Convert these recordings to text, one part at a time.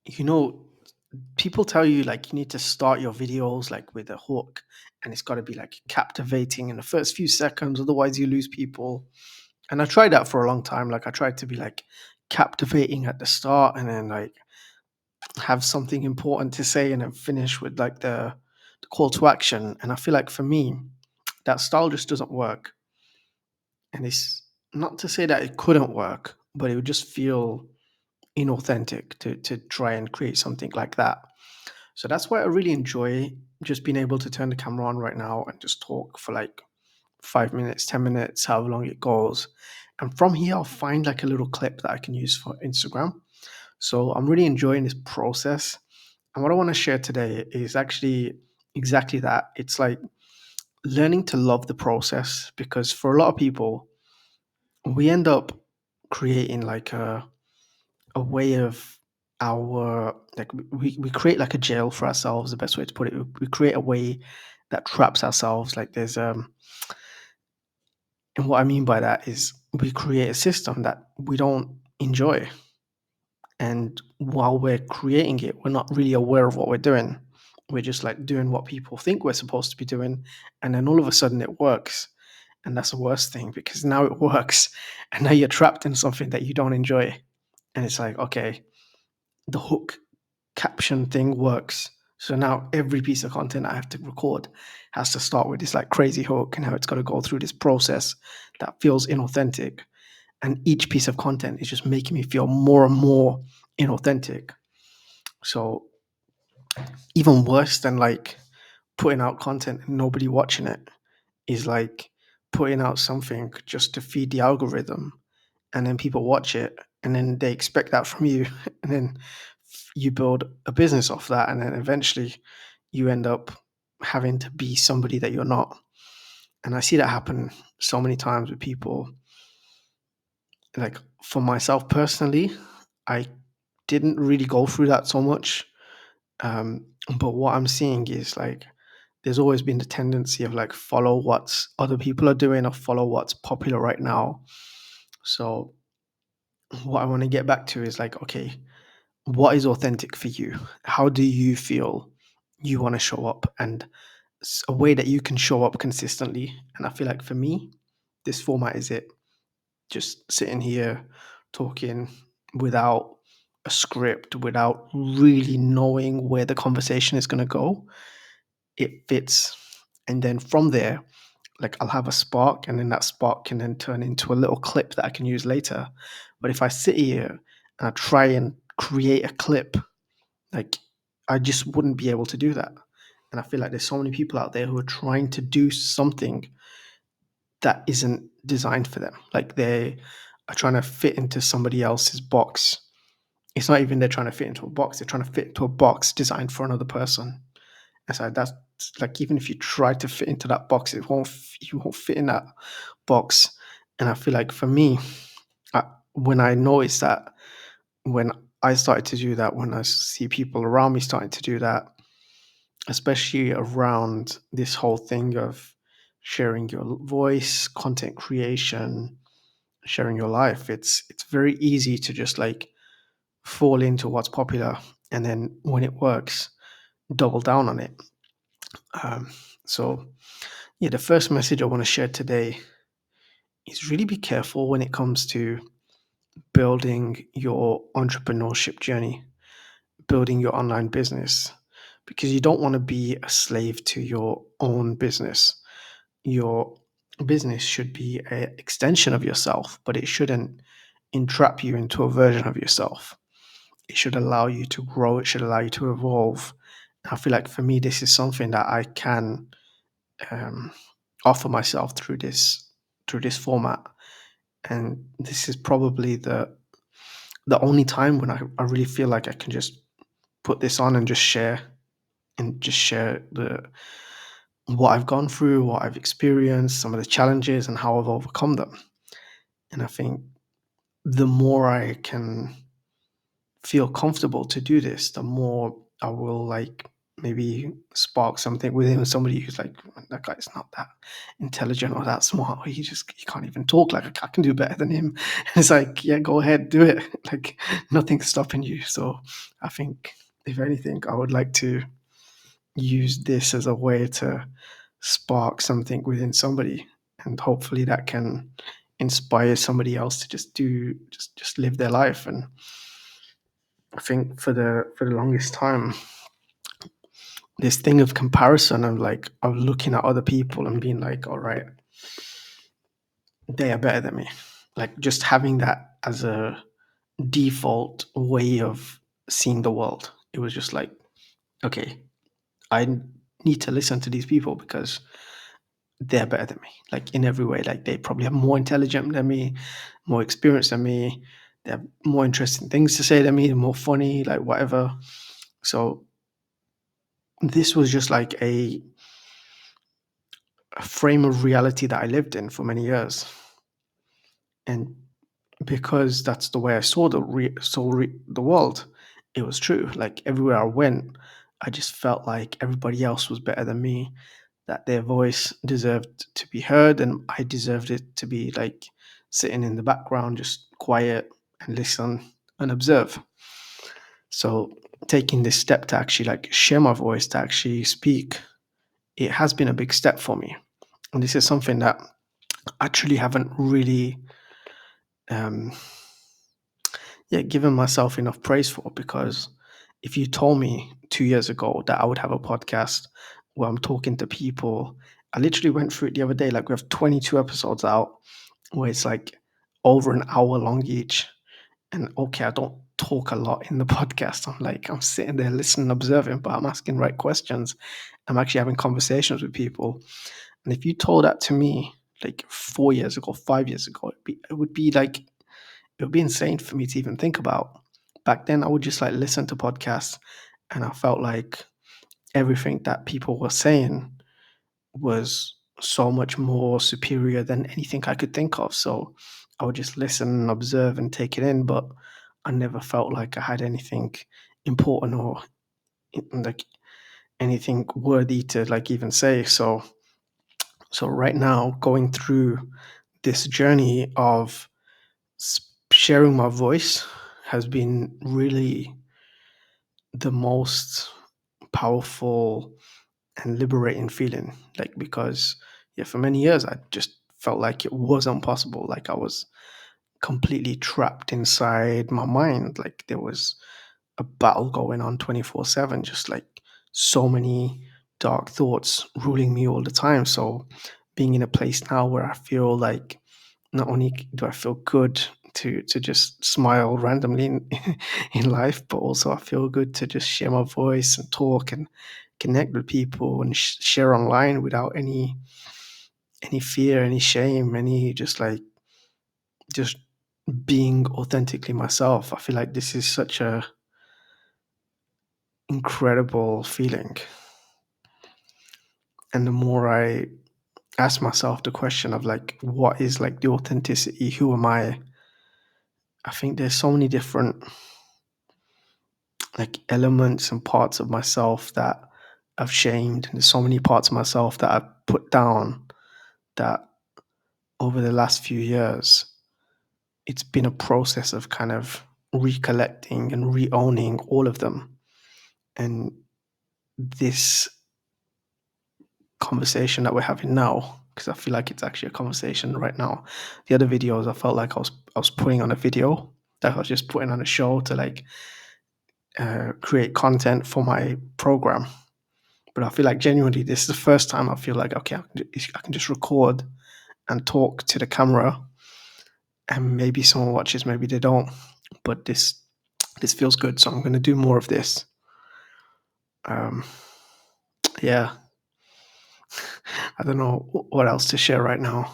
You know, people tell you like you need to start your videos like with a hook and it's got to be like captivating in the first few seconds, otherwise you lose people. And I tried that for a long time. Like I tried to be like captivating at the start and then like have something important to say and then finish with like the call to action. And I feel like for me, that style just doesn't work. And it's not to say that it couldn't work, but it would just feel inauthentic to try and create something like that. So that's why I really enjoy just being able to turn the camera on right now and just talk for like 5 minutes, 10 minutes, however long it goes. And from here, I'll find like a little clip that I can use for Instagram. So I'm really enjoying this process. And what I want to share today is actually exactly that. It's like learning to love the process because for a lot of people, we end up creating like a way of our like we create like a jail for ourselves, the best way to put it. We create a way that traps ourselves. Like there's and what I mean by that is we create a system that we don't enjoy. And while we're creating it, we're not really aware of what we're doing. We're just like doing what people think we're supposed to be doing. And then all of a sudden it works. And that's the worst thing because now it works. And now you're trapped in something that you don't enjoy. And it's like, okay, the hook caption thing works. So now every piece of content I have to record has to start with this like crazy hook and how it's got to go through this process that feels inauthentic. And each piece of content is just making me feel more and more inauthentic. So even worse than like putting out content and nobody watching it is like putting out something just to feed the algorithm and then people watch it and then they expect that from you and then you build a business off that and then eventually you end up having to be somebody that you're not. And I see that happen so many times with people. Like for myself personally, I didn't really go through that so much. But what I'm seeing is like there's always been the tendency of like follow what other people are doing or follow what's popular right now. So what I want to get back to is like, okay, what is authentic for you? How do you feel you want to show up and a way that you can show up consistently? And I feel like for me, this format is it. Just sitting here talking without a script, without really knowing where the conversation is going to go. It fits. And then from there, like I'll have a spark, and then that spark can then turn into a little clip that I can use later. But if I sit here and I try and create a clip, like I just wouldn't be able to do that. And I feel like there's so many people out there who are trying to do something that isn't designed for them. Like they are trying to fit into somebody else's box. It's not even they're trying to fit into a box, they're trying to fit into a box designed for another person. And so that's like even if you try to fit into that box, you won't fit in that box. And I feel like for me, when I noticed that, when I started to do that, when I see people around me starting to do that, especially around this whole thing of sharing your voice, content creation, sharing your life, it's very easy to just like fall into what's popular and then when it works, double down on it. Um, so yeah, the first message I want to share today is really be careful when it comes to building your entrepreneurship journey, building your online business, because you don't want to be a slave to your own business. Your business should be an extension of yourself, but it shouldn't entrap you into a version of yourself. It should allow you to grow, it should allow you to evolve. I feel like for me, this is something that I can um, offer myself through this format. And this is probably the only time when I really feel like I can just put this on and just share the what I've gone through, what I've experienced, some of the challenges and how I've overcome them. And I think the more I can feel comfortable to do this, the more I will like maybe spark something within somebody who's like, that guy's not that intelligent or that smart, or he can't even talk, like I can do better than him. And it's like, yeah, go ahead, do it. Like nothing's stopping you. So I think if anything, I would like to use this as a way to spark something within somebody, and hopefully that can inspire somebody else to just live their life. And I think for the longest time, this thing of comparison of like of looking at other people and being like, all right, they are better than me. Like just having that as a default way of seeing the world. It was just like, okay, I need to listen to these people because they're better than me. Like in every way. Like they probably have more intelligent than me, more experience than me. They have more interesting things to say than me, more funny, like whatever. So this was just like a frame of reality that I lived in for many years. And because that's the way I saw the world, it was true. Like everywhere I went, I just felt like everybody else was better than me, that their voice deserved to be heard, and I deserved it to be like sitting in the background, just quiet and listen and observe. So taking this step to actually like share my voice, to actually speak, it has been a big step for me. And this is something that I actually haven't really um, given myself enough praise for, because if you told me 2 years ago that I would have a podcast where I'm talking to people, I literally went through it the other day. Like we have 22 episodes out where it's like over an hour long each. And okay, I don't talk a lot in the podcast. I'm sitting there listening, observing, but I'm asking right questions. I'm actually having conversations with people. And if you told that to me like 4 years ago, 5 years ago, it would be insane for me to even think about. Back then, I would just like listen to podcasts, and I felt like everything that people were saying was so much more superior than anything I could think of. So I would just listen and observe and take it in, but I never felt like I had anything important or like anything worthy to like even say. So right now, going through this journey of sharing my voice has been really the most powerful and liberating feeling. Like, because, yeah, for many years, I just felt like it wasn't possible. Like, I was completely trapped inside my mind. Like, there was a battle going on 24/7, just like so many dark thoughts ruling me all the time. So, being in a place now where I feel like not only do I feel good to just smile randomly in, in life, but also I feel good to just share my voice and talk and connect with people and share online without any fear, any shame, any just being authentically myself. I feel like this is such a incredible feeling. And the more I ask myself the question of like, what is like the authenticity? Who am I think there's so many different like elements and parts of myself that I've shamed. And there's so many parts of myself that I've put down, that over the last few years, it's been a process of kind of recollecting and re-owning all of them. And this conversation that we're having now, because I feel like it's actually a conversation right now. The other videos, I felt like I was putting on a video, that I was just putting on a show to like create content for my program. But I feel like genuinely, this is the first time I feel like, okay, I can just record and talk to the camera, and maybe someone watches, maybe they don't. But this feels good, so I'm going to do more of this. Um, yeah, I don't know what else to share right now,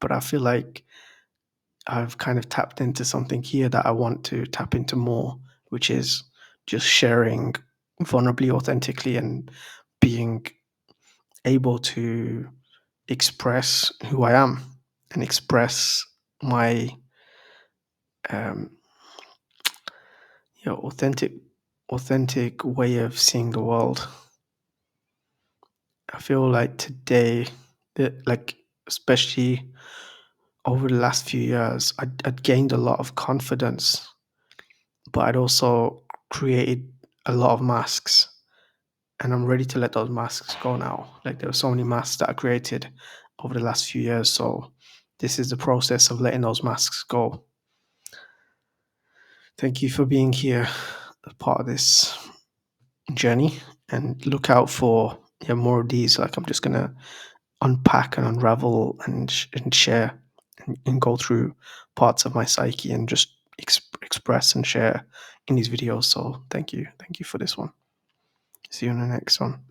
but I feel like I've kind of tapped into something here that I want to tap into more, which is just sharing vulnerably, authentically, and being able to express who I am and express my um, authentic. authentic way of seeing the world. I feel like today, like especially over the last few years, I'd gained a lot of confidence, but I'd also created a lot of masks, and I'm ready to let those masks go now. Like there were so many masks that I created over the last few years, so this is the process of letting those masks go. Thank you for being here, a part of this journey, and look out for, yeah, more of these. Like I'm just gonna unpack and unravel and share and go through parts of my psyche and just express and share in these videos. So thank you for this one. See you in the next one.